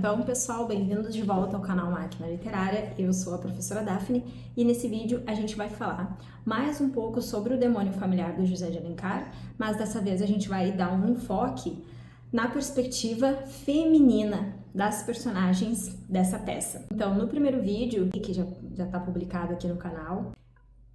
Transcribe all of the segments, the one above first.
Então, pessoal, bem-vindos de volta ao canal Máquina Literária. Eu sou a professora Daphne e nesse vídeo a gente vai falar mais um pouco sobre o demônio familiar do José de Alencar, mas dessa vez a gente vai dar um enfoque na perspectiva feminina das personagens dessa peça. Então, no primeiro vídeo, que já está publicado aqui no canal,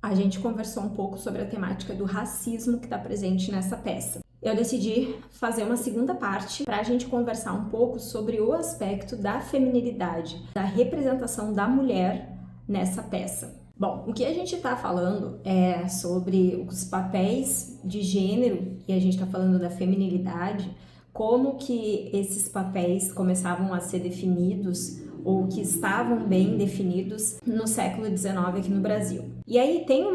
a gente conversou um pouco sobre a temática do racismo que está presente nessa peça. Eu decidi fazer uma segunda parte para a gente conversar um pouco sobre o aspecto da feminilidade, da representação da mulher nessa peça. Bom, o que a gente está falando é sobre os papéis de gênero, e a gente está falando da feminilidade, como que esses papéis começavam a ser definidos ou que estavam bem definidos no século XIX aqui no Brasil. E aí tem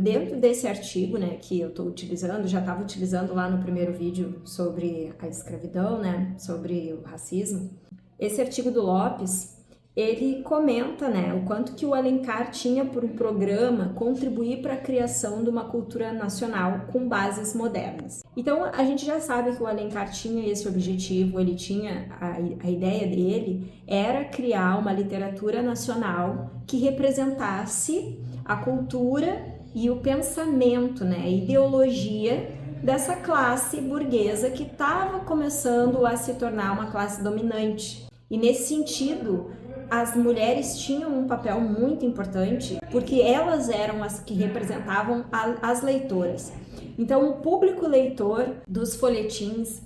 dentro desse artigo, né, que eu estou utilizando, já estava utilizando lá no primeiro vídeo sobre a escravidão, né, sobre o racismo, esse artigo do Lopes, ele comenta, né, o quanto que o Alencar tinha por um programa contribuir para a criação de uma cultura nacional com bases modernas. Então, a gente já sabe que o Alencar tinha esse objetivo, ele tinha, a ideia dele era criar uma literatura nacional que representasse a cultura e o pensamento, né, a ideologia dessa classe burguesa que estava começando a se tornar uma classe dominante. E nesse sentido, as mulheres tinham um papel muito importante porque elas eram as que representavam as leitoras. Então, o público leitor dos folhetins,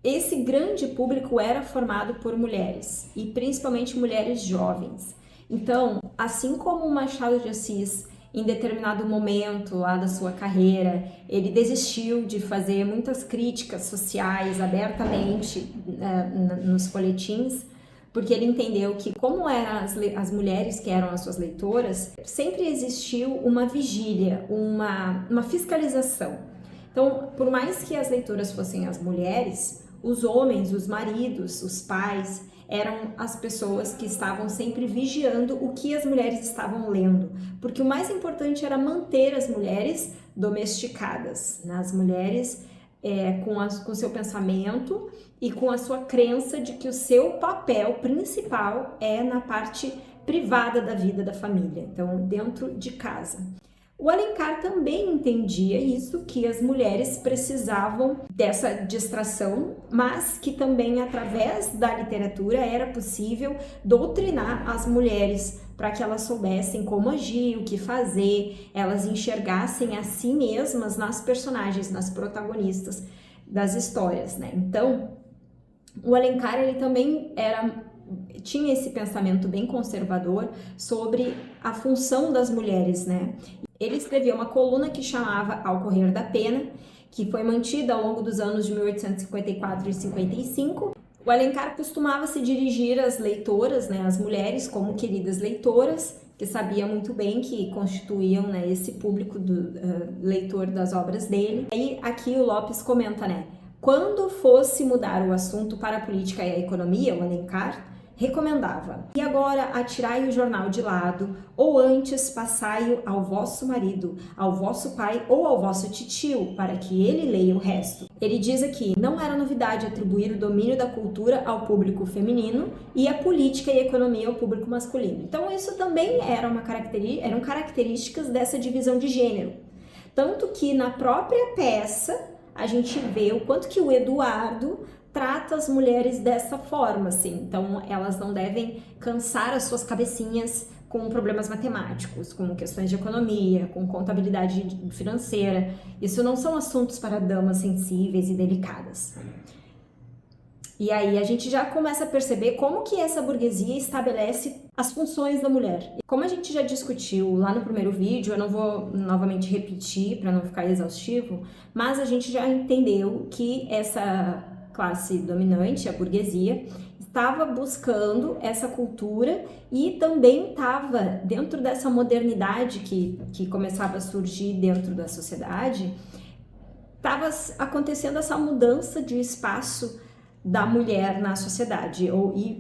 esse grande público era formado por mulheres e principalmente mulheres jovens. Então, assim como o Machado de Assis, em determinado momento lá da sua carreira, ele desistiu de fazer muitas críticas sociais abertamente nos folhetins, porque ele entendeu que, como eram as mulheres que eram as suas leitoras, sempre existiu uma vigília, uma fiscalização. Então, por mais que as leitoras fossem as mulheres, os homens, os maridos, os pais, eram as pessoas que estavam sempre vigiando o que as mulheres estavam lendo, porque o mais importante era manter as mulheres domesticadas, né? As mulheres com o seu pensamento e com a sua crença de que o seu papel principal é na parte privada da vida da família, então dentro de casa. O Alencar também entendia isso, que as mulheres precisavam dessa distração, mas que também através da literatura era possível doutrinar as mulheres para que elas soubessem como agir, o que fazer, elas enxergassem a si mesmas nas personagens, nas protagonistas das histórias, né? Então, o Alencar, ele também tinha esse pensamento bem conservador sobre a função das mulheres, né? Ele escreveu uma coluna que chamava Ao Correr da Pena, que foi mantida ao longo dos anos de 1854 e 55. O Alencar costumava se dirigir às leitoras, né, às mulheres, como queridas leitoras, que sabia muito bem que constituíam, né, esse público do leitor das obras dele. E aqui o Lopes comenta, né, quando fosse mudar o assunto para a política e a economia, o Alencar recomendava: e agora atirai o jornal de lado, ou antes passai-o ao vosso marido, ao vosso pai ou ao vosso titio, para que ele leia o resto. Ele diz aqui, não era novidade atribuir o domínio da cultura ao público feminino e a política e a economia ao público masculino. Então isso também eram características dessa divisão de gênero. Tanto que na própria peça a gente vê o quanto que o Eduardo trata as mulheres dessa forma, assim. Então, elas não devem cansar as suas cabecinhas com problemas matemáticos, com questões de economia, com contabilidade financeira. Isso não são assuntos para damas sensíveis e delicadas. E aí a gente já começa a perceber como que essa burguesia estabelece as funções da mulher. Como a gente já discutiu lá no primeiro vídeo, eu não vou novamente repetir para não ficar exaustivo, mas a gente já entendeu que essa classe dominante, a burguesia, estava buscando essa cultura e também estava dentro dessa modernidade que começava a surgir dentro da sociedade, estava acontecendo essa mudança de espaço da mulher na sociedade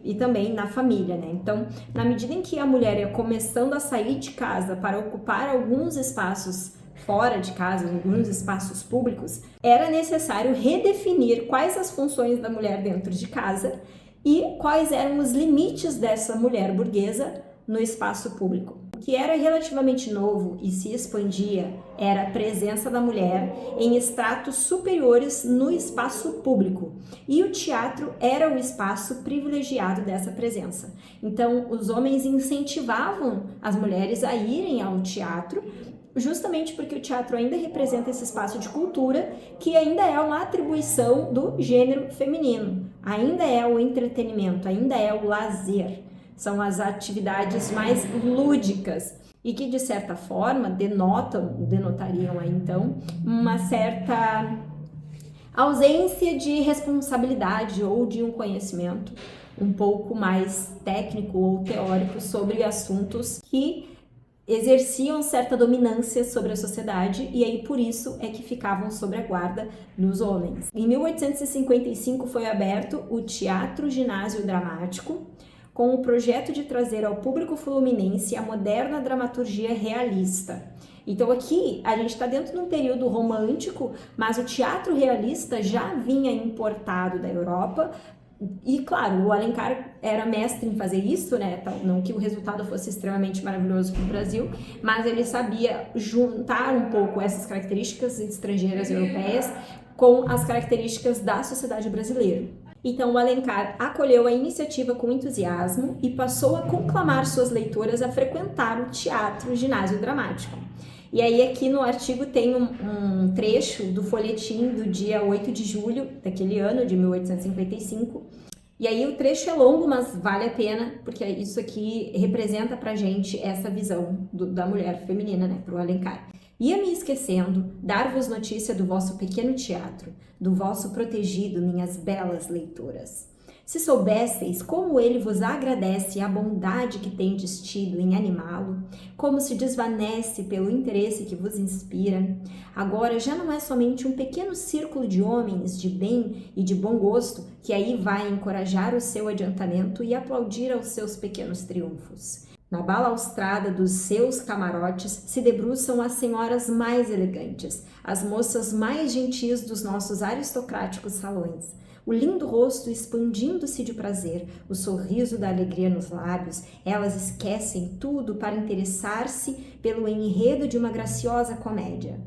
e também na família, né? Então, na medida em que a mulher ia começando a sair de casa para ocupar alguns espaços fora de casa, em alguns espaços públicos, era necessário redefinir quais as funções da mulher dentro de casa e quais eram os limites dessa mulher burguesa no espaço público. O que era relativamente novo e se expandia era a presença da mulher em estratos superiores no espaço público, e o teatro era o espaço privilegiado dessa presença. Então, os homens incentivavam as mulheres a irem ao teatro, justamente porque o teatro ainda representa esse espaço de cultura que ainda é uma atribuição do gênero feminino, ainda é o entretenimento, ainda é o lazer. São as atividades mais lúdicas e que, de certa forma, denotariam aí, então, uma certa ausência de responsabilidade ou de um conhecimento um pouco mais técnico ou teórico sobre assuntos que exerciam certa dominância sobre a sociedade, e aí por isso é que ficavam sob a guarda dos homens. Em 1855 foi aberto o Teatro Ginásio Dramático, com o projeto de trazer ao público fluminense a moderna dramaturgia realista. Então aqui a gente está dentro de um período romântico, mas o teatro realista já vinha importado da Europa. E claro, o Alencar era mestre em fazer isso, né? Não que o resultado fosse extremamente maravilhoso para o Brasil, mas ele sabia juntar um pouco essas características estrangeiras europeias com as características da sociedade brasileira. Então, o Alencar acolheu a iniciativa com entusiasmo e passou a conclamar suas leitoras a frequentar o Teatro Ginásio Dramático. E aí aqui no artigo tem um trecho do folhetim do dia 8 de julho daquele ano, de 1855. E aí o trecho é longo, mas vale a pena, porque isso aqui representa pra gente essa visão da mulher feminina, né, pro Alencar. Ia me esquecendo, dar-vos notícia do vosso pequeno teatro, do vosso protegido, minhas belas leitoras. Se soubesseis como ele vos agradece a bondade que tendes tido em animá-lo, como se desvanece pelo interesse que vos inspira, agora já não é somente um pequeno círculo de homens de bem e de bom gosto que aí vai encorajar o seu adiantamento e aplaudir aos seus pequenos triunfos. Na balaustrada dos seus camarotes se debruçam as senhoras mais elegantes, as moças mais gentis dos nossos aristocráticos salões. O lindo rosto expandindo-se de prazer, o sorriso da alegria nos lábios, elas esquecem tudo para interessar-se pelo enredo de uma graciosa comédia.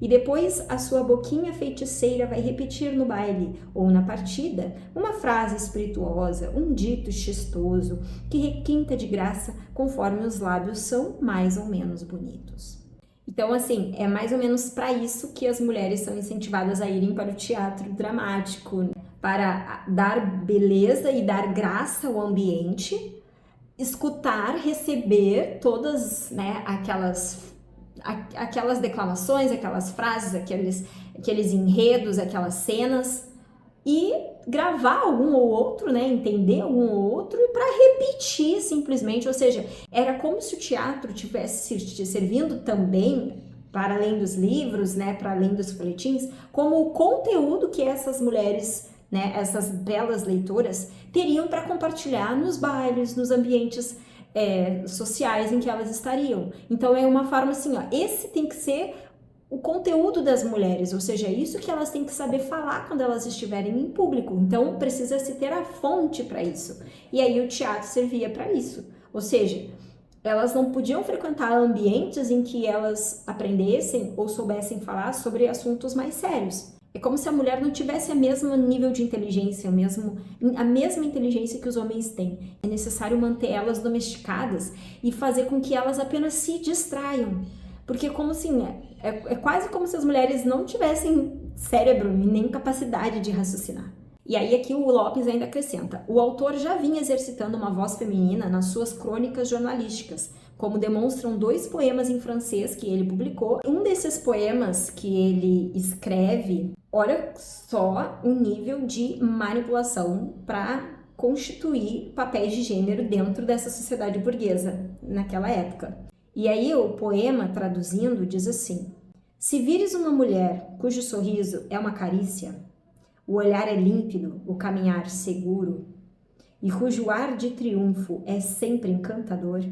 E depois a sua boquinha feiticeira vai repetir no baile ou na partida uma frase espirituosa, um dito chistoso que requinta de graça conforme os lábios são mais ou menos bonitos. Então, assim, é mais ou menos para isso que as mulheres são incentivadas a irem para o teatro dramático, para dar beleza e dar graça ao ambiente, escutar, receber todas, né, aquelas declamações, aquelas frases, aqueles enredos, aquelas cenas, e gravar algum ou outro, né, entender algum ou outro e para repetir simplesmente, ou seja, era como se o teatro tivesse servindo também, para além dos livros, né, para além dos folhetins, como o conteúdo que essas mulheres, né, essas belas leitoras teriam para compartilhar nos bailes, nos ambientes sociais em que elas estariam. Então é uma forma assim, ó, esse tem que ser o conteúdo das mulheres, ou seja, isso que elas têm que saber falar quando elas estiverem em público. Então precisa se ter a fonte para isso. E aí o teatro servia para isso. Ou seja, elas não podiam frequentar ambientes em que elas aprendessem ou soubessem falar sobre assuntos mais sérios. É como se a mulher não tivesse o mesmo nível de inteligência, a mesma inteligência que os homens têm. É necessário manter elas domesticadas e fazer com que elas apenas se distraiam. Porque como assim, é quase como se as mulheres não tivessem cérebro e nem capacidade de raciocinar. E aí aqui o Lopes ainda acrescenta: o autor já vinha exercitando uma voz feminina nas suas crônicas jornalísticas, como demonstram 2 poemas em francês que ele publicou. Um desses poemas que ele escreve, olha só o nível de manipulação para constituir papéis de gênero dentro dessa sociedade burguesa naquela época. E aí o poema, traduzindo, diz assim: se vires uma mulher cujo sorriso é uma carícia, o olhar é límpido, o caminhar seguro, e cujo ar de triunfo é sempre encantador,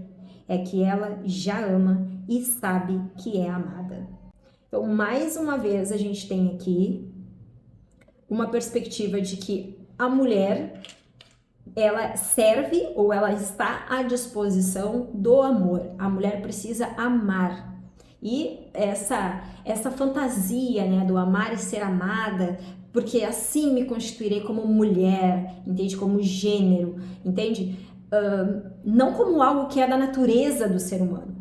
é que ela já ama e sabe que é amada. Então, mais uma vez, a gente tem aqui uma perspectiva de que a mulher ela serve ou ela está à disposição do amor. A mulher precisa amar. E essa fantasia, né, do amar e ser amada, porque assim me constituirei como mulher, entende? Como gênero, entende? Não como algo que é da natureza do ser humano.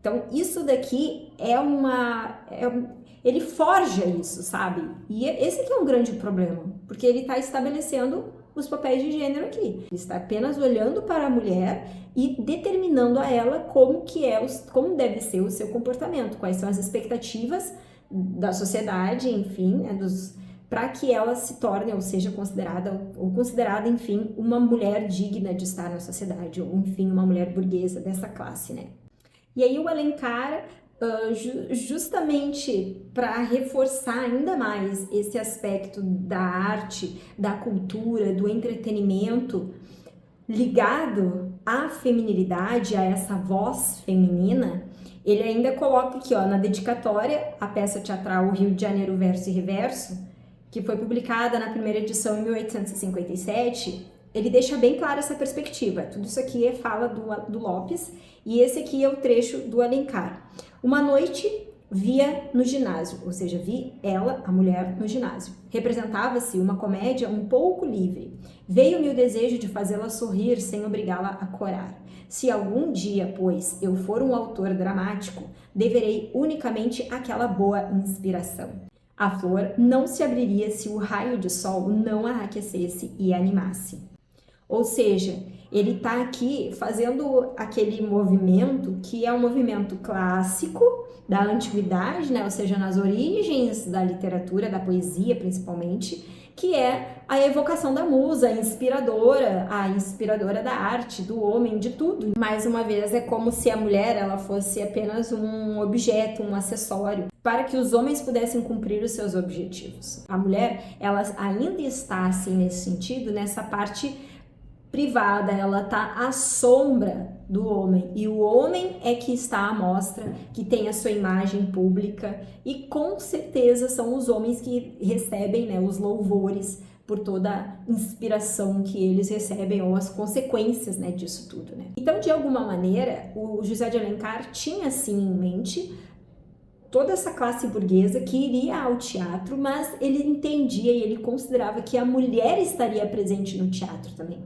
Então, isso daqui ele forja isso, sabe? E esse aqui é um grande problema, porque ele está estabelecendo os papéis de gênero aqui. Ele está apenas olhando para a mulher e determinando a ela como deve ser o seu comportamento, quais são as expectativas da sociedade, enfim, né, para que ela se torne ou seja considerada, enfim, uma mulher digna de estar na sociedade, ou enfim, uma mulher burguesa dessa classe, né? E aí o Alencar, justamente para reforçar ainda mais esse aspecto da arte, da cultura, do entretenimento, ligado à feminilidade, a essa voz feminina, ele ainda coloca aqui, ó, na dedicatória, a peça teatral O Rio de Janeiro, Verso e Reverso, que foi publicada na primeira edição em 1857, ele deixa bem clara essa perspectiva. Tudo isso aqui é fala do Lopes e esse aqui é o trecho do Alencar. Uma noite via no ginásio, ou seja, vi ela, a mulher, no ginásio. Representava-se uma comédia um pouco livre. Veio-me o desejo de fazê-la sorrir sem obrigá-la a corar. Se algum dia, pois, eu for um autor dramático, deverei unicamente àquela boa inspiração. A flor não se abriria se o raio de sol não a aquecesse e a animasse. Ou seja, ele está aqui fazendo aquele movimento que é um movimento clássico da antiguidade, né? Ou seja, nas origens da literatura, da poesia principalmente, que é a evocação da musa, a inspiradora da arte, do homem, de tudo. Mais uma vez, é como se a mulher ela fosse apenas um objeto, um acessório, para que os homens pudessem cumprir os seus objetivos. A mulher, ela ainda está assim nesse sentido, nessa parte privada, ela está à sombra do homem, e o homem é que está à mostra, que tem a sua imagem pública, e com certeza são os homens que recebem, né, os louvores por toda a inspiração que eles recebem ou as consequências, né, disso tudo, né? Então, de alguma maneira, o José de Alencar tinha assim em mente toda essa classe burguesa que iria ao teatro, mas ele entendia e ele considerava que a mulher estaria presente no teatro também.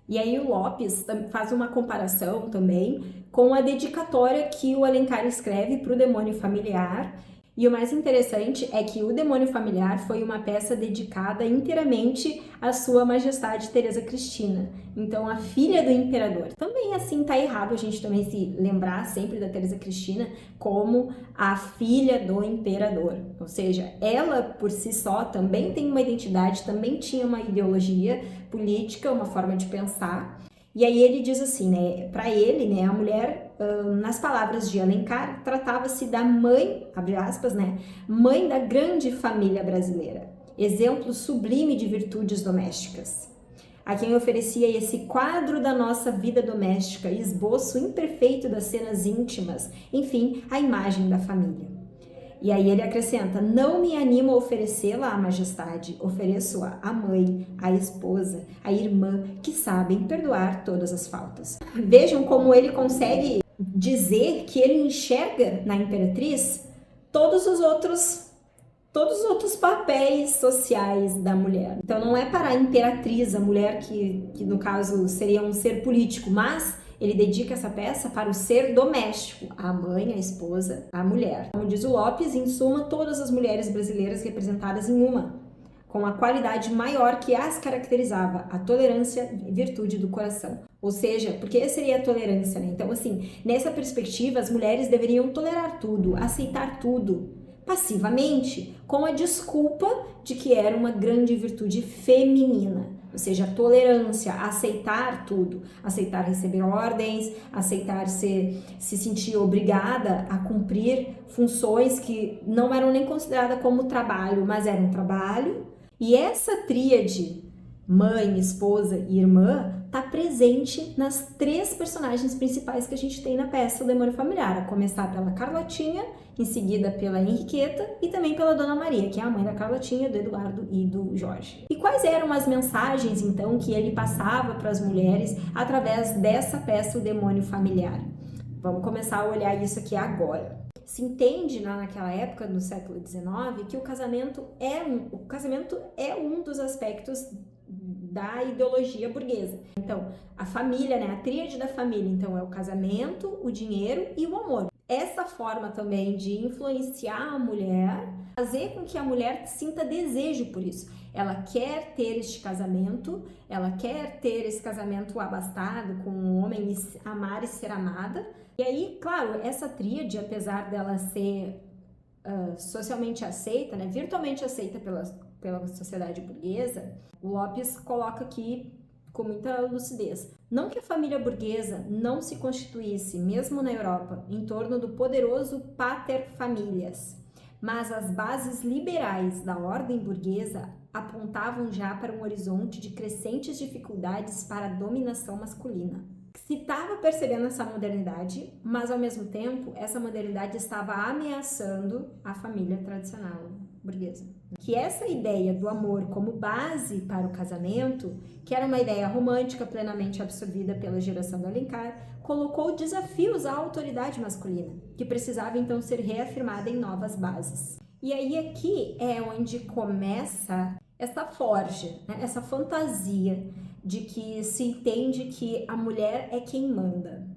E aí o Lopes faz uma comparação também com a dedicatória que o Alencar escreve para o Demônio Familiar. E o mais interessante é que o Demônio Familiar foi uma peça dedicada inteiramente à Sua Majestade Teresa Cristina, então a filha do imperador. Também assim tá errado a gente também se lembrar sempre da Teresa Cristina como a filha do imperador, ou seja, ela por si só também tem uma identidade, também tinha uma ideologia política, uma forma de pensar. E aí ele diz assim, né, para ele, né, a mulher, nas palavras de Alencar, tratava-se da mãe, abre aspas, né, mãe da grande família brasileira, exemplo sublime de virtudes domésticas, a quem oferecia esse quadro da nossa vida doméstica, esboço imperfeito das cenas íntimas, enfim, a imagem da família. E aí ele acrescenta, não me animo a oferecê-la à majestade, ofereço-a à mãe, à esposa, à irmã, que sabem perdoar todas as faltas. Vejam como ele consegue dizer que ele enxerga na imperatriz todos os outros papéis sociais da mulher. Então não é para a imperatriz, a mulher que no caso seria um ser político, mas ele dedica essa peça para o ser doméstico, a mãe, a esposa, a mulher. Como diz o Lopes, em suma, todas as mulheres brasileiras representadas em uma, com a qualidade maior que as caracterizava, a tolerância e virtude do coração. Ou seja, porque seria a tolerância, né? Então, assim, nessa perspectiva, as mulheres deveriam tolerar tudo, aceitar tudo, passivamente, com a desculpa de que era uma grande virtude feminina. Ou seja, a tolerância, aceitar tudo, aceitar receber ordens, aceitar se sentir obrigada a cumprir funções que não eram nem consideradas como trabalho, mas eram trabalho. E essa tríade, mãe, esposa e irmã, está presente nas três personagens principais que a gente tem na peça O Demônio Familiar, a começar pela Carlotinha em seguida pela Henriqueta e também pela Dona Maria, que é a mãe da Carlotinha, do Eduardo e do Jorge. E quais eram as mensagens, então, que ele passava para as mulheres através dessa peça, O Demônio Familiar? Vamos começar a olhar isso aqui agora. Se entende naquela época, no século XIX, que o casamento é um dos aspectos da ideologia burguesa. Então, a família, né, a tríade da família, então é o casamento, o dinheiro e o amor. Essa forma também de influenciar a mulher, fazer com que a mulher sinta desejo por isso. Ela quer ter este casamento, ela quer ter esse casamento abastado com um homem e amar e ser amada. E aí, claro, essa tríade, apesar dela ser socialmente aceita, né, virtualmente aceita pela sociedade burguesa, o Lopes coloca aqui com muita lucidez. Não que a família burguesa não se constituísse, mesmo na Europa, em torno do poderoso pater familias, mas as bases liberais da ordem burguesa apontavam já para um horizonte de crescentes dificuldades para a dominação masculina. Se estava percebendo essa modernidade, mas ao mesmo tempo essa modernidade estava ameaçando a família tradicional burguesa. Que essa ideia do amor como base para o casamento, que era uma ideia romântica plenamente absorvida pela geração do Alencar, colocou desafios à autoridade masculina, que precisava então ser reafirmada em novas bases. E aí aqui é onde começa essa forja, né? Essa fantasia de que se entende que a mulher é quem manda.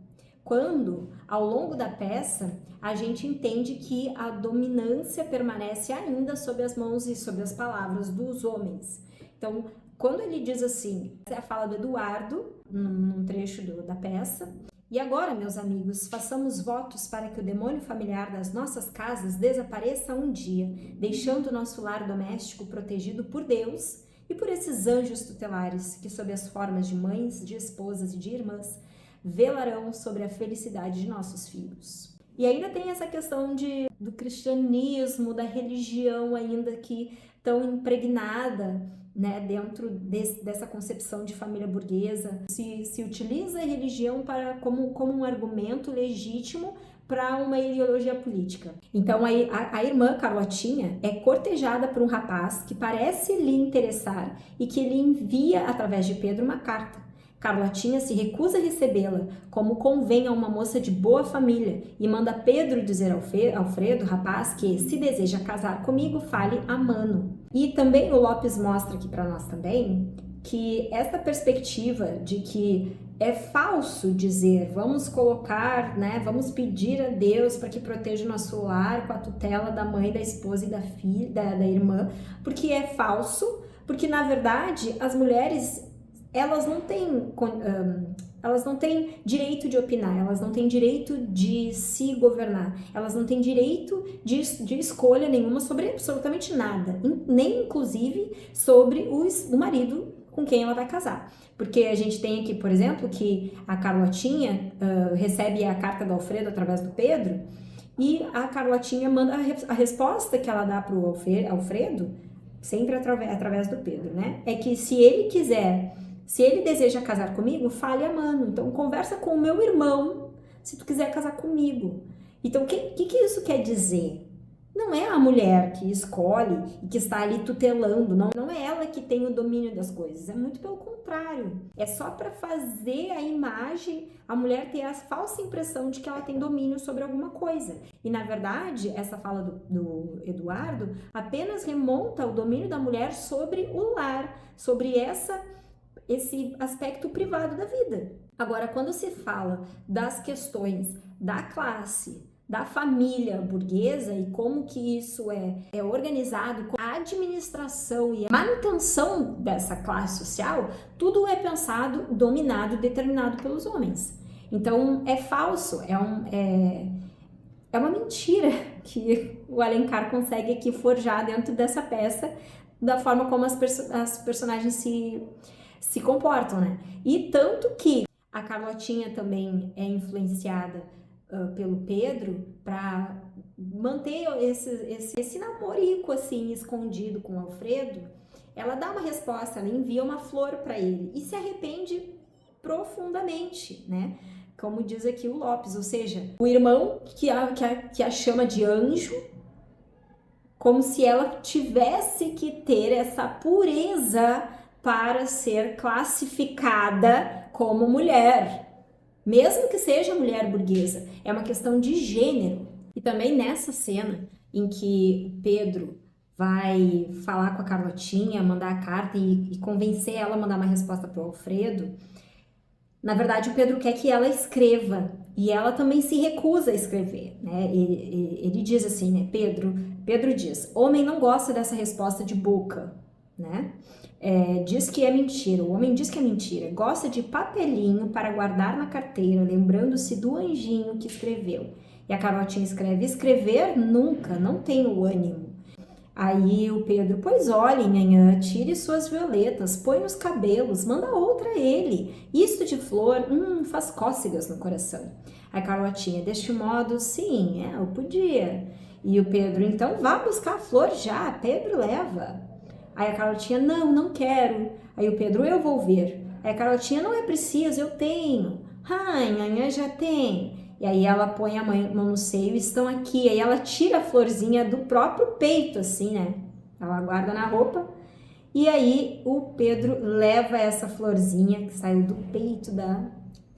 Quando, ao longo da peça, a gente entende que a dominância permanece ainda sob as mãos e sob as palavras dos homens. Então, quando ele diz assim, essa é a fala do Eduardo, num trecho da peça, e agora, meus amigos, façamos votos para que o demônio familiar das nossas casas desapareça um dia, deixando o nosso lar doméstico protegido por Deus e por esses anjos tutelares que, sob as formas de mães, de esposas e de irmãs, velarão sobre a felicidade de nossos filhos. E ainda tem essa questão do cristianismo, da religião ainda que tão impregnada, né, dentro dessa concepção de família burguesa. Se utiliza a religião como um argumento legítimo para uma ideologia política. Então a irmã Carlotinha é cortejada por um rapaz que parece lhe interessar e que lhe envia através de Pedro uma carta. Carlotinha se recusa a recebê-la, como convém a uma moça de boa família, e manda Pedro dizer ao Alfredo, rapaz, que se deseja casar comigo, fale a mano. E também o Lopes mostra aqui para nós também que essa perspectiva de que é falso dizer vamos colocar, né, vamos pedir a Deus para que proteja o nosso lar com a tutela da mãe, da esposa e da filha, da irmã, porque é falso, porque na verdade as mulheres elas não têm direito de opinar, elas não têm direito de se governar, elas não têm direito de escolha nenhuma sobre absolutamente nada, nem inclusive sobre o marido com quem ela vai casar. Porque a gente tem aqui, por exemplo, que a Carlotinha recebe a carta do Alfredo através do Pedro, e a Carlotinha manda a resposta que ela dá para o Alfredo, sempre através do Pedro, né? É que se ele deseja casar comigo, fale a mano. Então, conversa com o meu irmão se tu quiser casar comigo. Então, o que isso quer dizer? Não é a mulher que escolhe e que está ali tutelando, não é ela que tem o domínio das coisas, é muito pelo contrário. É só para fazer a imagem, a mulher ter a falsa impressão de que ela tem domínio sobre alguma coisa. E, na verdade, essa fala do Eduardo apenas remonta ao domínio da mulher sobre o lar, sobre esse aspecto privado da vida. Agora, quando se fala das questões da classe, da família burguesa e como que isso é organizado, a administração e a manutenção dessa classe social, tudo é pensado, dominado, determinado pelos homens. Então, é falso, é uma mentira que o Alencar consegue aqui forjar dentro dessa peça, da forma como as personagens se comportam, né? E tanto que a Carlotinha também é influenciada pelo Pedro para manter esse namorico assim escondido com o Alfredo. Ela dá uma resposta, ela envia uma flor para ele e se arrepende profundamente, né? como diz aqui o Lopes, ou seja, o irmão que a chama de anjo, como se ela tivesse que ter essa pureza para ser classificada como mulher, mesmo que seja mulher burguesa. É uma questão de gênero. E também nessa cena em que o Pedro vai falar com a Carlotinha, mandar a carta e convencer ela a mandar uma resposta para o Alfredo, na verdade o Pedro quer que ela escreva e ela também se recusa a escrever, né? Ele diz assim, né? Pedro diz, homem não gosta dessa resposta de boca, né? Diz que é mentira, o homem diz que é mentira, gosta de papelinho para guardar na carteira, lembrando-se do anjinho que escreveu. E a Carlotinha escreve, escrever nunca, não tenho ânimo. Aí o Pedro, pois olhe, nhanhã, tire suas violetas, põe nos cabelos, manda outra a ele. Isto de flor, faz cócegas no coração. Aí Carlotinha, deste modo, sim, eu podia. E o Pedro, então vá buscar a flor já, Pedro leva. Aí a Carlotinha, não quero. Aí o Pedro, eu vou ver. Aí a Carlotinha, não é preciso, eu tenho. Nhanhã já tem. E aí ela põe a mão no seio e estão aqui. Aí ela tira a florzinha do próprio peito, assim, né? Ela guarda na roupa. E aí o Pedro leva essa florzinha que saiu do peito da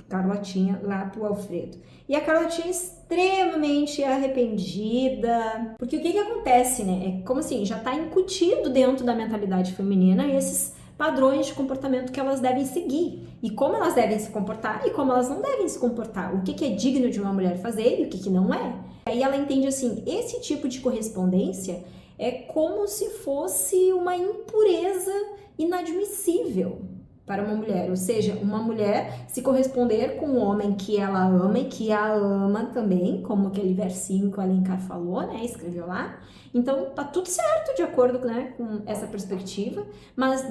Carlotinha lá pro Alfredo. E a Carlotinha extremamente arrependida. Porque o que acontece, né? É como assim, já tá incutido dentro da mentalidade feminina esses padrões de comportamento que elas devem seguir. E como elas devem se comportar e como elas não devem se comportar. O que é digno de uma mulher fazer e o que não é. Aí ela entende assim, esse tipo de correspondência é como se fosse uma impureza inadmissível para uma mulher. Ou seja, uma mulher se corresponder com um homem que ela ama e que a ama também, como aquele versinho que o Alencar falou, né? Escreveu lá. Então, tá tudo certo de acordo, né, com essa perspectiva, mas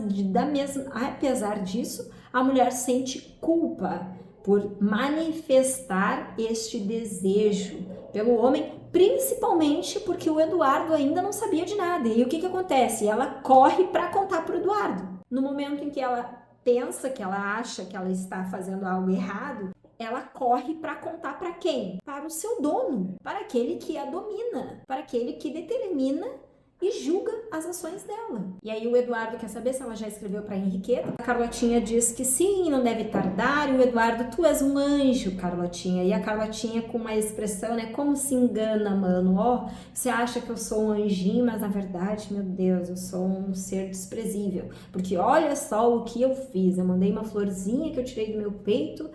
apesar disso, a mulher sente culpa por manifestar este desejo pelo homem, principalmente porque o Eduardo ainda não sabia de nada. E o que acontece? Ela corre para contar para o Eduardo. No momento em que ela pensa, que ela acha que ela está fazendo algo errado, ela corre para contar para quem? Para o seu dono, para aquele que a domina, para aquele que determina e julga as ações dela. E aí o Eduardo quer saber se ela já escreveu para Henriqueta. A Carlotinha diz que sim, não deve tardar. E o Eduardo, tu és um anjo, Carlotinha. E a Carlotinha com uma expressão, né? Como se engana, mano. Você acha que eu sou um anjinho, mas na verdade, meu Deus, eu sou um ser desprezível. Porque olha só o que eu fiz. Eu mandei uma florzinha que eu tirei do meu peito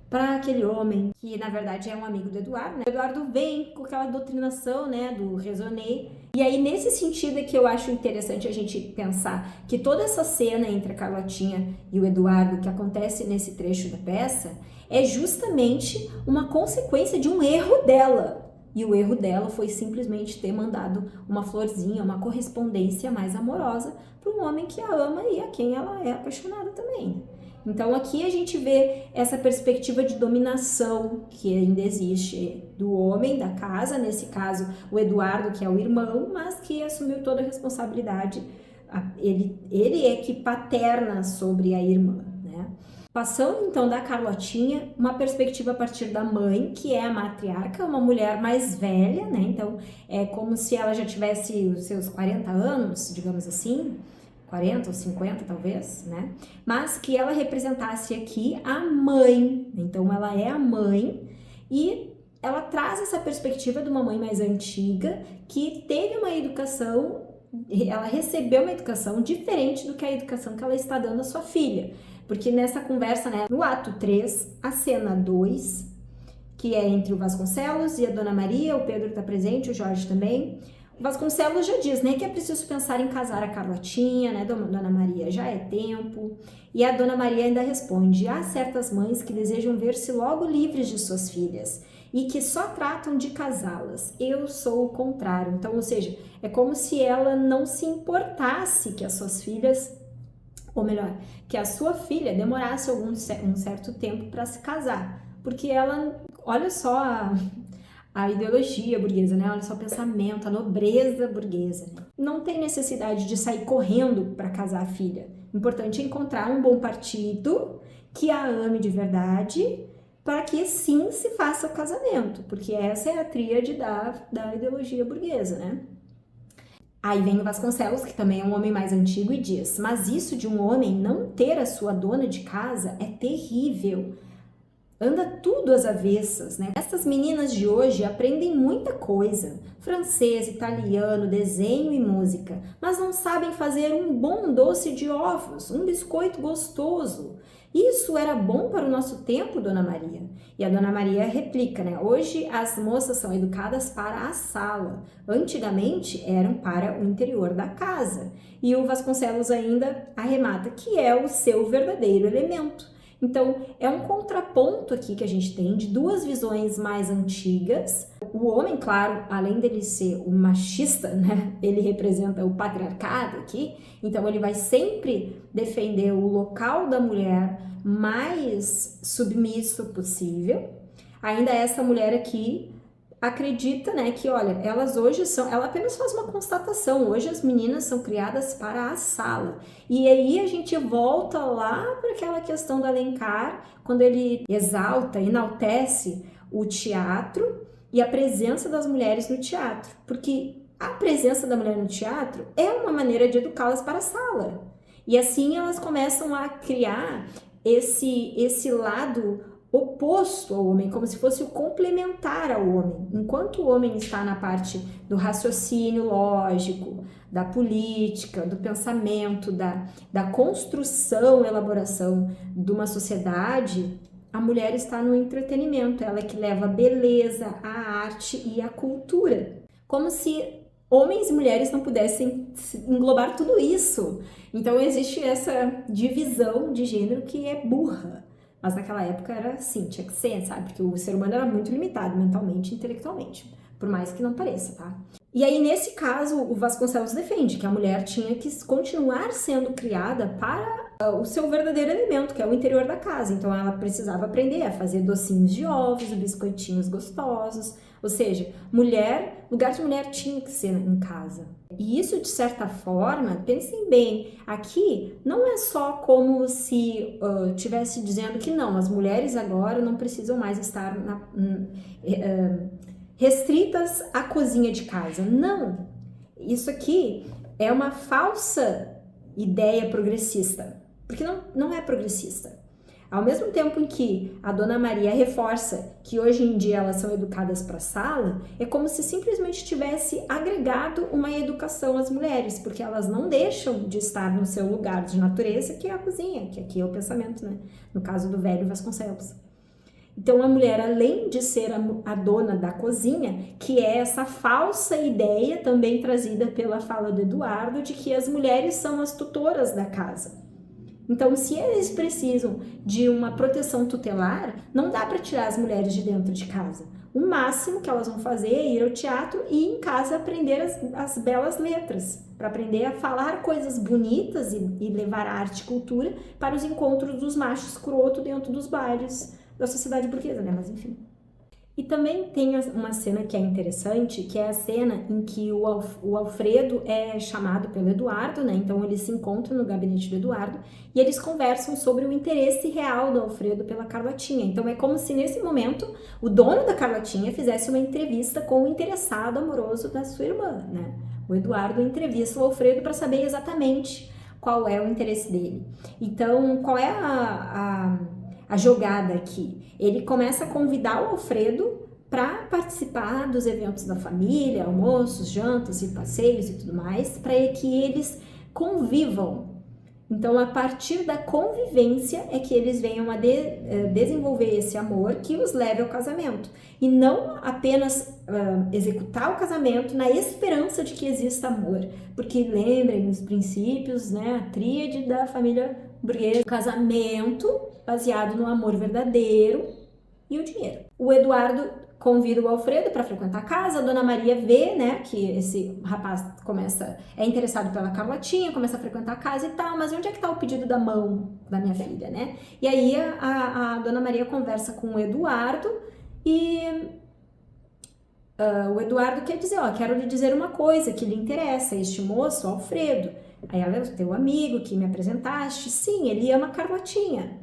para aquele homem, que na verdade é um amigo do Eduardo, né? O Eduardo vem com aquela doutrinação, né, do raisonné. E aí, nesse sentido é que eu acho interessante a gente pensar que toda essa cena entre a Carlotinha e o Eduardo, que acontece nesse trecho da peça, é justamente uma consequência de um erro dela. E o erro dela foi simplesmente ter mandado uma florzinha, uma correspondência mais amorosa para um homem que a ama e a quem ela é apaixonada também. Então aqui a gente vê essa perspectiva de dominação que ainda existe do homem da casa, nesse caso o Eduardo, que é o irmão, mas que assumiu toda a responsabilidade, ele é que paterna sobre a irmã, né? Passando então da Carlotinha, uma perspectiva a partir da mãe, que é a matriarca, uma mulher mais velha, né? Então é como se ela já tivesse os seus 40 anos, digamos assim, 40 ou 50 talvez, né? Mas que ela representasse aqui a mãe. Então ela é a mãe e ela traz essa perspectiva de uma mãe mais antiga que teve uma educação, ela recebeu uma educação diferente do que a educação que ela está dando à sua filha. Porque nessa conversa, né, no ato 3, a cena 2, que é entre o Vasconcelos e a Dona Maria, o Pedro está presente, o Jorge também. O Vasconcelos já diz, né, que é preciso pensar em casar a Carlotinha, né, Dona Maria, já é tempo. E a Dona Maria ainda responde, há certas mães que desejam ver-se logo livres de suas filhas e que só tratam de casá-las. Eu sou o contrário. Então, ou seja, é como se ela não se importasse que as suas filhas, ou melhor, que a sua filha demorasse um certo tempo para se casar. Porque ela, olha só a ideologia burguesa, né? Olha só o pensamento, a nobreza burguesa. Né? Não tem necessidade de sair correndo para casar a filha. O importante é encontrar um bom partido que a ame de verdade para que sim se faça o casamento, porque essa é a tríade da ideologia burguesa, né? Aí vem o Vasconcelos, que também é um homem mais antigo, e diz: mas isso de um homem não ter a sua dona de casa é terrível. Anda tudo às avessas, né? Essas meninas de hoje aprendem muita coisa, francês, italiano, desenho e música, mas não sabem fazer um bom doce de ovos, um biscoito gostoso. Isso era bom para o nosso tempo, Dona Maria. E a Dona Maria replica, né? Hoje as moças são educadas para a sala, antigamente eram para o interior da casa. E o Vasconcelos ainda arremata que é o seu verdadeiro elemento. Então, é um contraponto aqui que a gente tem de duas visões mais antigas. O homem, claro, além dele ser um machista, né, ele representa o patriarcado aqui, então ele vai sempre defender o local da mulher mais submisso possível. Ainda essa mulher aqui acredita, né, que olha, elas hoje são, ela apenas faz uma constatação, hoje as meninas são criadas para a sala. E aí a gente volta lá para aquela questão do Alencar, quando ele exalta, enaltece o teatro e a presença das mulheres no teatro, porque a presença da mulher no teatro é uma maneira de educá-las para a sala. E assim elas começam a criar esse lado oposto ao homem, como se fosse o complementar ao homem. Enquanto o homem está na parte do raciocínio lógico, da política, do pensamento, da construção, elaboração de uma sociedade, a mulher está no entretenimento, ela é que leva a beleza, a arte e a cultura. Como se homens e mulheres não pudessem englobar tudo isso. Então existe essa divisão de gênero que é burra. Mas naquela época era assim, tinha que ser, sabe? Porque o ser humano era muito limitado mentalmente e intelectualmente, por mais que não pareça, tá? E aí, nesse caso, o Vasconcelos defende que a mulher tinha que continuar sendo criada para o seu verdadeiro elemento, que é o interior da casa. Então, ela precisava aprender a fazer docinhos de ovos, biscoitinhos gostosos. Ou seja, mulher, lugar de mulher tinha que ser em casa. E isso, de certa forma, pensem bem, aqui não é só como se tivesse dizendo que não, as mulheres agora não precisam mais estar restritas à cozinha de casa. Não! Isso aqui é uma falsa ideia progressista, porque não é progressista. Ao mesmo tempo em que a Dona Maria reforça que hoje em dia elas são educadas para a sala, é como se simplesmente tivesse agregado uma educação às mulheres, porque elas não deixam de estar no seu lugar de natureza, que é a cozinha, que aqui é o pensamento, né? No caso do velho Vasconcelos. Então a mulher, além de ser a dona da cozinha, que é essa falsa ideia também trazida pela fala do Eduardo, de que as mulheres são as tutoras da casa. Então, se eles precisam de uma proteção tutelar, não dá para tirar as mulheres de dentro de casa. O máximo que elas vão fazer é ir ao teatro e em casa aprender as belas letras, para aprender a falar coisas bonitas e levar arte e cultura para os encontros dos machos escroto dentro dos bailes da sociedade burguesa, né? Mas enfim. E também tem uma cena que é interessante, que é a cena em que o Alfredo é chamado pelo Eduardo, né? Então eles se encontram no gabinete do Eduardo e eles conversam sobre o interesse real do Alfredo pela Carlotinha. Então é como se nesse momento o dono da Carlotinha fizesse uma entrevista com o interessado amoroso da sua irmã, né? O Eduardo entrevista o Alfredo para saber exatamente qual é o interesse dele. Então, qual é a jogada aqui? Ele começa a convidar o Alfredo para participar dos eventos da família, almoços, jantas e passeios e tudo mais, para que eles convivam. Então, a partir da convivência é que eles venham a desenvolver esse amor que os leve ao casamento. E não apenas executar o casamento na esperança de que exista amor. Porque lembrem os princípios, né, a tríade da família burguesa, casamento baseado no amor verdadeiro e o dinheiro. O Eduardo convida o Alfredo para frequentar a casa, a Dona Maria vê, né, que esse rapaz é interessado pela Carlotinha, começa a frequentar a casa e tal, mas onde é que está o pedido da mão da minha filha, né? E aí a Dona Maria conversa com o Eduardo e o Eduardo quer dizer, quero lhe dizer uma coisa que lhe interessa, este moço, Alfredo. Aí ela é o teu amigo que me apresentaste, sim, ele ama a Carlotinha.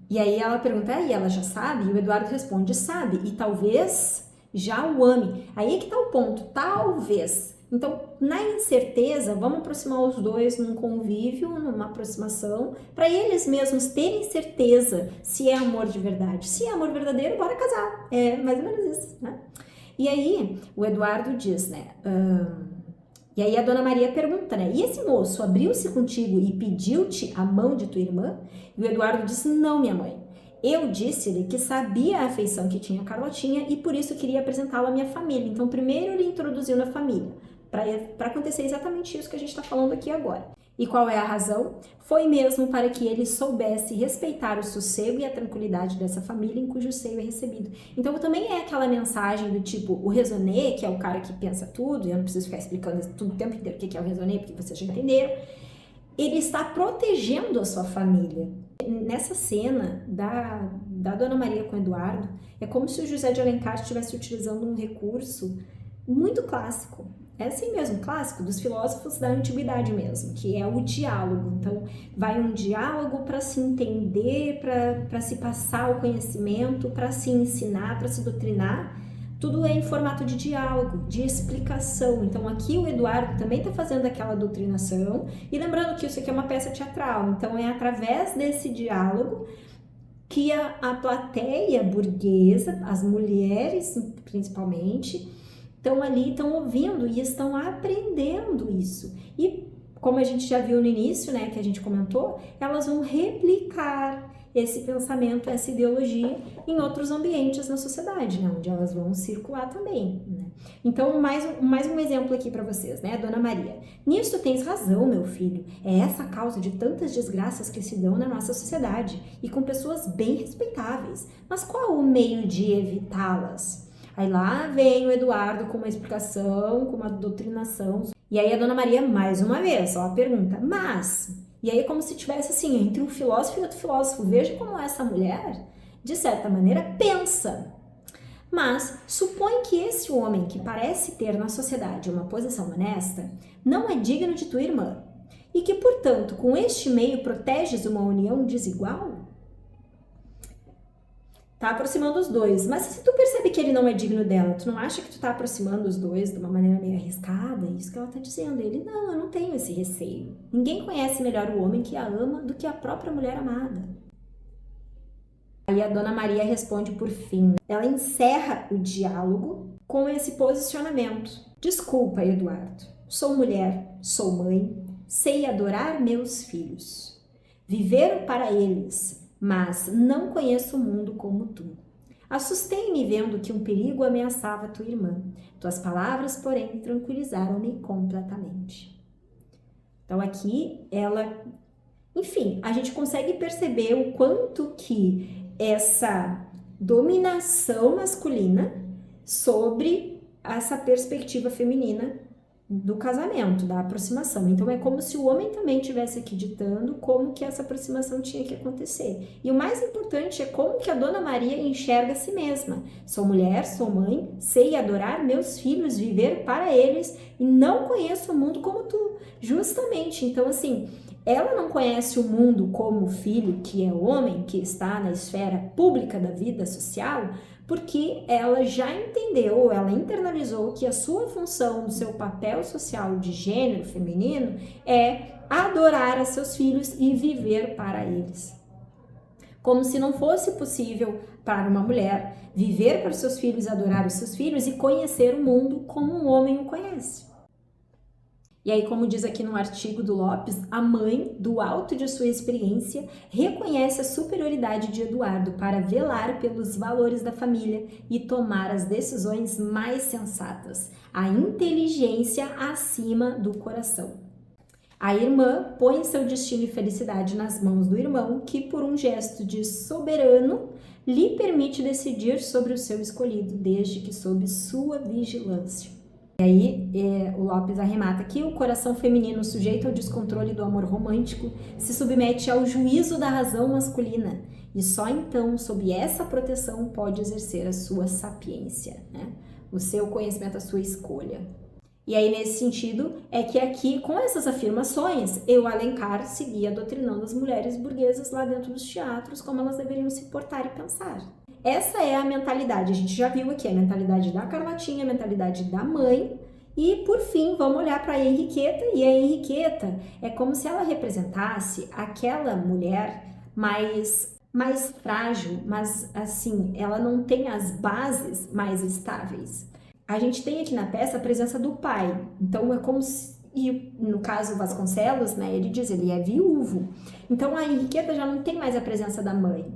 E aí ela pergunta, e ela já sabe? E o Eduardo responde, sabe, e talvez já o ame. Aí é que tá o ponto, talvez. Então, na incerteza, vamos aproximar os dois num convívio, numa aproximação, para eles mesmos terem certeza se é amor de verdade. Se é amor verdadeiro, bora casar. É mais ou menos isso, né? E aí, o Eduardo diz, né? E aí a Dona Maria pergunta, né? E esse moço abriu-se contigo e pediu-te a mão de tua irmã? E o Eduardo disse, não, minha mãe. Eu disse-lhe que sabia a afeição que tinha a Carlotinha e por isso queria apresentá-lo à minha família. Então, primeiro ele introduziu na família, para acontecer exatamente isso que a gente está falando aqui agora. E qual é a razão? Foi mesmo para que ele soubesse respeitar o sossego e a tranquilidade dessa família em cujo seio é recebido. Então também é aquela mensagem do tipo, o raisonné, que é o cara que pensa tudo, e eu não preciso ficar explicando tudo o tempo inteiro o que é o raisonné, porque vocês já entenderam, ele está protegendo a sua família. Nessa cena da Dona Maria com o Eduardo, é como se o José de Alencar estivesse utilizando um recurso muito clássico. É assim mesmo, clássico, dos filósofos da antiguidade mesmo, que é o diálogo. Então, vai um diálogo para se entender, para se passar o conhecimento, para se ensinar, para se doutrinar. Tudo é em formato de diálogo, de explicação. Então, aqui o Eduardo também está fazendo aquela doutrinação. E lembrando que isso aqui é uma peça teatral. Então, é através desse diálogo que a plateia burguesa, as mulheres principalmente, estão ali, estão ouvindo e estão aprendendo isso. E como a gente já viu no início, né, que a gente comentou, elas vão replicar esse pensamento, essa ideologia em outros ambientes na sociedade, né, onde elas vão circular também, né? Então, mais um exemplo aqui para vocês, né, Dona Maria. Nisso tens razão, meu filho. É essa a causa de tantas desgraças que se dão na nossa sociedade e com pessoas bem respeitáveis. Mas qual o meio de evitá-las? Aí lá vem o Eduardo com uma explicação, com uma doutrinação. E aí a Dona Maria, mais uma vez, ela pergunta, mas... E aí é como se tivesse assim, entre um filósofo e outro filósofo. Veja como essa mulher, de certa maneira, pensa. Mas supõe que esse homem que parece ter na sociedade uma posição honesta, não é digno de tua irmã. E que, portanto, com este meio proteges uma união desigual? Tá aproximando os dois, mas se tu percebe que ele não é digno dela, tu não acha que tu tá aproximando os dois de uma maneira meio arriscada? É isso que ela tá dizendo. Ele, não, eu não tenho esse receio. Ninguém conhece melhor o homem que a ama do que a própria mulher amada. Aí a Dona Maria responde por fim. Ela encerra o diálogo com esse posicionamento. Desculpa, Eduardo. Sou mulher, sou mãe, sei adorar meus filhos, viver para eles, mas não conheço o mundo como tu. Assustei-me vendo que um perigo ameaçava tua irmã. Tuas palavras, porém, tranquilizaram-me completamente. Então aqui ela, enfim, a gente consegue perceber o quanto que essa dominação masculina sobre essa perspectiva feminina do casamento, da aproximação. Então é como se o homem também estivesse aqui ditando como que essa aproximação tinha que acontecer. E o mais importante é como que a Dona Maria enxerga a si mesma. Sou mulher, sou mãe, sei adorar meus filhos, viver para eles e não conheço o mundo como tu. Justamente, então assim, ela não conhece o mundo como o filho, que é o homem, que está na esfera pública da vida social, porque ela já entendeu, ela internalizou que a sua função, o seu papel social de gênero feminino é adorar a seus filhos e viver para eles. Como se não fosse possível para uma mulher viver para os seus filhos, adorar os seus filhos e conhecer o mundo como um homem o conhece. E aí, como diz aqui no artigo do Lopes, a mãe, do alto de sua experiência, reconhece a superioridade de Eduardo para velar pelos valores da família e tomar as decisões mais sensatas, a inteligência acima do coração. A irmã põe seu destino e felicidade nas mãos do irmão, que por um gesto de soberano lhe permite decidir sobre o seu escolhido, desde que sob sua vigilância. E aí, o Lopes arremata que o coração feminino sujeito ao descontrole do amor romântico se submete ao juízo da razão masculina e só então, sob essa proteção, pode exercer a sua sapiência, né? O seu conhecimento, a sua escolha. E aí, nesse sentido, é que aqui, com essas afirmações, Alencar seguia doutrinando as mulheres burguesas lá dentro dos teatros, como elas deveriam se portar e pensar. Essa é a mentalidade, a gente já viu aqui a mentalidade da Carlotinha, a mentalidade da mãe, e por fim, vamos olhar para a Henriqueta, e a Henriqueta é como se ela representasse aquela mulher mais frágil, mas assim, ela não tem as bases mais estáveis. A gente tem aqui na peça a presença do pai, então é como se, e no caso Vasconcelos, né, ele diz, ele é viúvo, então a Henriqueta já não tem mais a presença da mãe,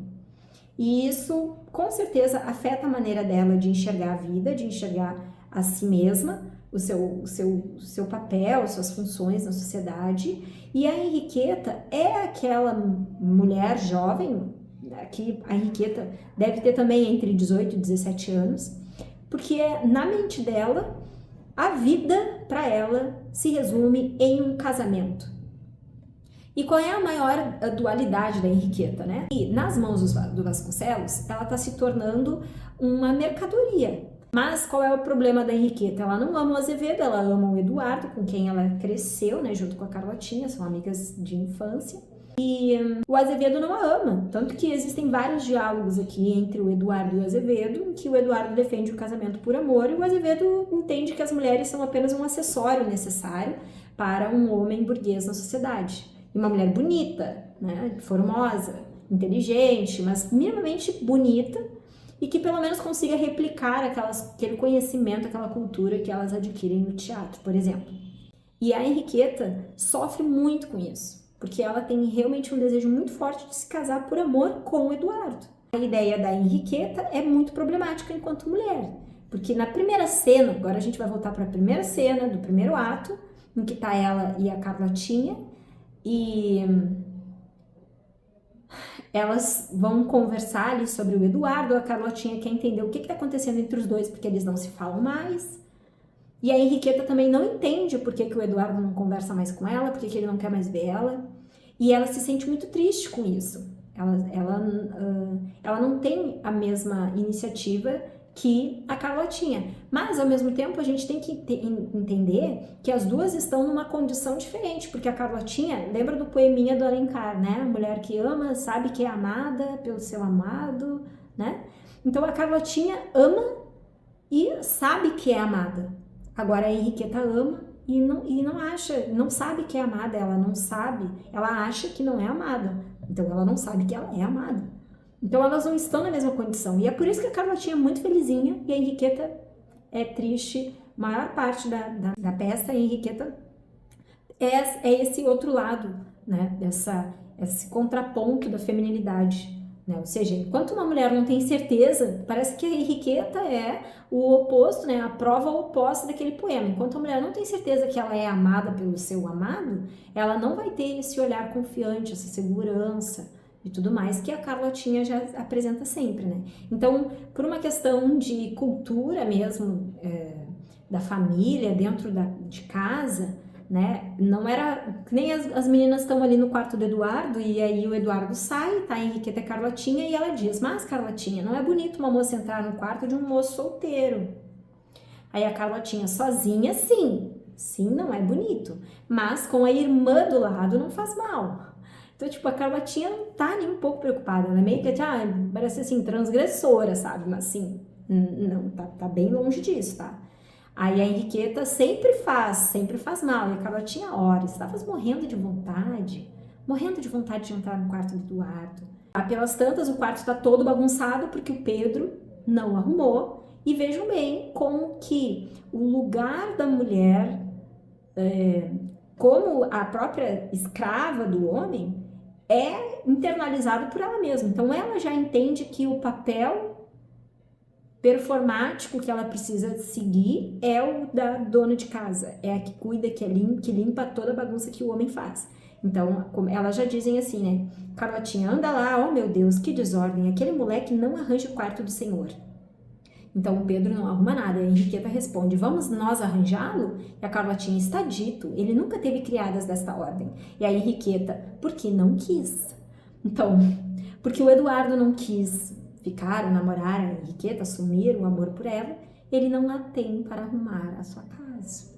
e isso com certeza afeta a maneira dela de enxergar a vida, de enxergar a si mesma, o seu papel, suas funções na sociedade, e a Henriqueta é aquela mulher jovem, que a Henriqueta deve ter também entre 18 e 17 anos, porque na mente dela, a vida para ela se resume em um casamento. E qual é a maior dualidade da Henriqueta, né? E nas mãos do Vasconcelos, ela está se tornando uma mercadoria. Mas qual é o problema da Henriqueta? Ela não ama o Azevedo, ela ama o Eduardo, com quem ela cresceu, né, junto com a Carlotinha, são amigas de infância. E o Azevedo não a ama, tanto que existem vários diálogos aqui entre o Eduardo e o Azevedo, em que o Eduardo defende o casamento por amor e o Azevedo entende que as mulheres são apenas um acessório necessário para um homem burguês na sociedade. E uma mulher bonita, né, formosa, inteligente, mas minimamente bonita, e que pelo menos consiga replicar aquele conhecimento, aquela cultura que elas adquirem no teatro, por exemplo. E a Henriqueta sofre muito com isso, porque ela tem realmente um desejo muito forte de se casar por amor com o Eduardo. A ideia da Henriqueta é muito problemática enquanto mulher, porque na primeira cena, agora a gente vai voltar para a primeira cena do primeiro ato, em que está ela e a Carlotinha, e elas vão conversar ali sobre o Eduardo, a Carlotinha quer entender o que está acontecendo entre os dois, porque eles não se falam mais. E a Henriqueta também não entende por que o Eduardo não conversa mais com ela, por que ele não quer mais ver ela. E ela se sente muito triste com isso. Ela não tem a mesma iniciativa que a Carlotinha. Mas, ao mesmo tempo, a gente tem que entender que as duas estão numa condição diferente, porque a Carlotinha, lembra do poeminha do Alencar, né? A mulher que ama, sabe que é amada pelo seu amado, né? Então, a Carlotinha ama e sabe que é amada. Agora, a Henriqueta ama e não acha, não sabe que é amada, ela não sabe, ela acha que não é amada. Então, ela não sabe que ela é amada. Então, elas não estão na mesma condição. E é por isso que a Carlotinha é muito felizinha e a Henriqueta é triste. A maior parte da peça, a Henriqueta é esse outro lado, né? Esse contraponto da feminilidade. Né? Ou seja, enquanto uma mulher não tem certeza, parece que a Henriqueta é o oposto, né? A prova oposta daquele poema. Enquanto a mulher não tem certeza que ela é amada pelo seu amado, ela não vai ter esse olhar confiante, essa segurança e tudo mais que a Carlotinha já apresenta sempre, né? Então, por uma questão de cultura mesmo, da família, dentro de casa, né? Não era... Nem as meninas estão ali no quarto do Eduardo e aí o Eduardo sai, tá a Henriqueta e a Carlotinha e ela diz, mas Carlotinha, não é bonito uma moça entrar no quarto de um moço solteiro. Aí a Carlotinha, sozinha, sim, não é bonito, mas com a irmã do lado não faz mal. Então, tipo, a Carlotinha não tá nem um pouco preocupada, ela é meio que, parece assim, transgressora, sabe? Mas assim, não, tá bem longe disso, tá? Aí a Henriqueta sempre faz mal, e a Carlotinha, ora, estavas morrendo de vontade de entrar no quarto do Eduardo. Pelas tantas, o quarto está todo bagunçado porque o Pedro não arrumou, e vejam bem como que o lugar da mulher, como a própria escrava do homem, é internalizado por ela mesma. Então, ela já entende que o papel performático que ela precisa seguir é o da dona de casa, é a que cuida, que limpa toda a bagunça que o homem faz. Então, elas já dizem assim, né? Carlotinha, anda lá, oh meu Deus, que desordem, aquele moleque não arranja o quarto do senhor. Então, o Pedro não arruma nada, e a Henriqueta responde, vamos nós arranjá-lo? E a Carlotinha, está dito, ele nunca teve criadas desta ordem. E a Henriqueta, porque não quis. Então, porque o Eduardo não quis ficar ou namorar a Henriqueta, assumir o amor por ela, ele não a tem para arrumar a sua casa.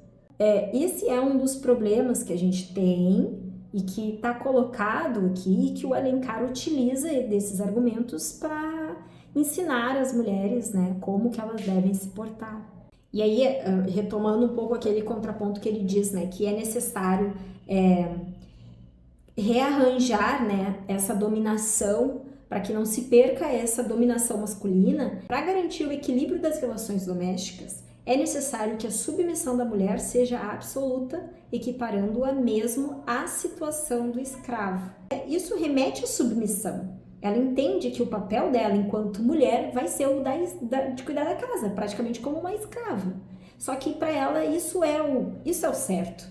Esse é um dos problemas que a gente tem e que está colocado aqui, que o Alencar utiliza desses argumentos para ensinar as mulheres, né, como que elas devem se portar. E aí, retomando um pouco aquele contraponto que ele diz, né, que é necessário rearranjar, né, essa dominação para que não se perca essa dominação masculina. Para garantir o equilíbrio das relações domésticas, é necessário que a submissão da mulher seja absoluta, equiparando-a mesmo à situação do escravo. Isso remete à submissão. Ela entende que o papel dela enquanto mulher vai ser o de cuidar da casa, praticamente como uma escrava. Só que para ela isso é o certo,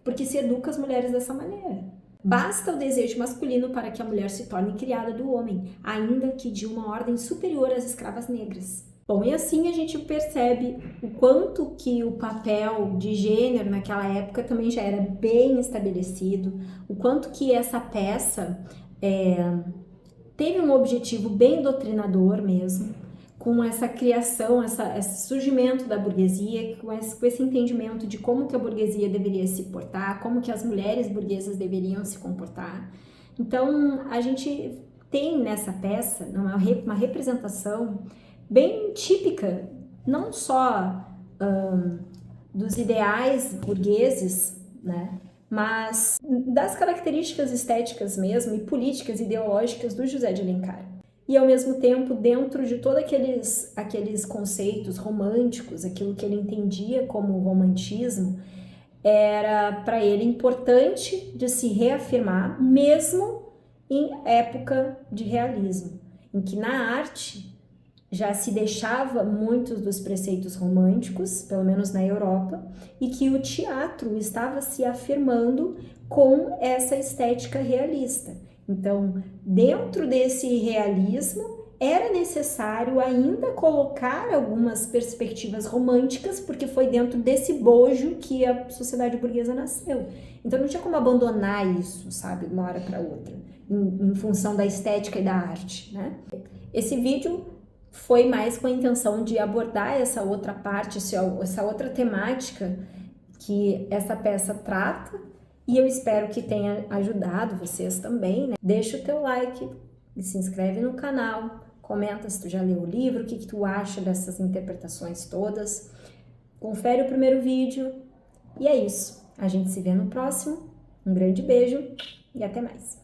porque se educa as mulheres dessa maneira. Basta o desejo masculino para que a mulher se torne criada do homem, ainda que de uma ordem superior às escravas negras. Bom, e assim a gente percebe o quanto que o papel de gênero naquela época também já era bem estabelecido, o quanto que essa peça teve um objetivo bem doutrinador mesmo, com essa criação, esse surgimento da burguesia, com esse entendimento de como que a burguesia deveria se portar, como que as mulheres burguesas deveriam se comportar. Então, a gente tem nessa peça uma representação bem típica, não só dos ideais burgueses, né, mas das características estéticas mesmo e políticas ideológicas do José de Alencar. E ao mesmo tempo, dentro de todos aqueles conceitos românticos, aquilo que ele entendia como romantismo, era para ele importante de se reafirmar, mesmo em época de realismo, em que na arte já se deixava muitos dos preceitos românticos, pelo menos na Europa, e que o teatro estava se afirmando com essa estética realista. Então, dentro desse realismo, era necessário ainda colocar algumas perspectivas românticas, porque foi dentro desse bojo que a sociedade burguesa nasceu. Então, não tinha como abandonar isso, sabe, de uma hora para outra, em função da estética e da arte, né? Esse vídeo foi mais com a intenção de abordar essa outra parte, essa outra temática que essa peça trata, e eu espero que tenha ajudado vocês também, né? Deixa o teu like, se inscreve no canal, comenta se tu já leu o livro, o que tu acha dessas interpretações todas. Confere o primeiro vídeo e é isso. A gente se vê no próximo. Um grande beijo e até mais.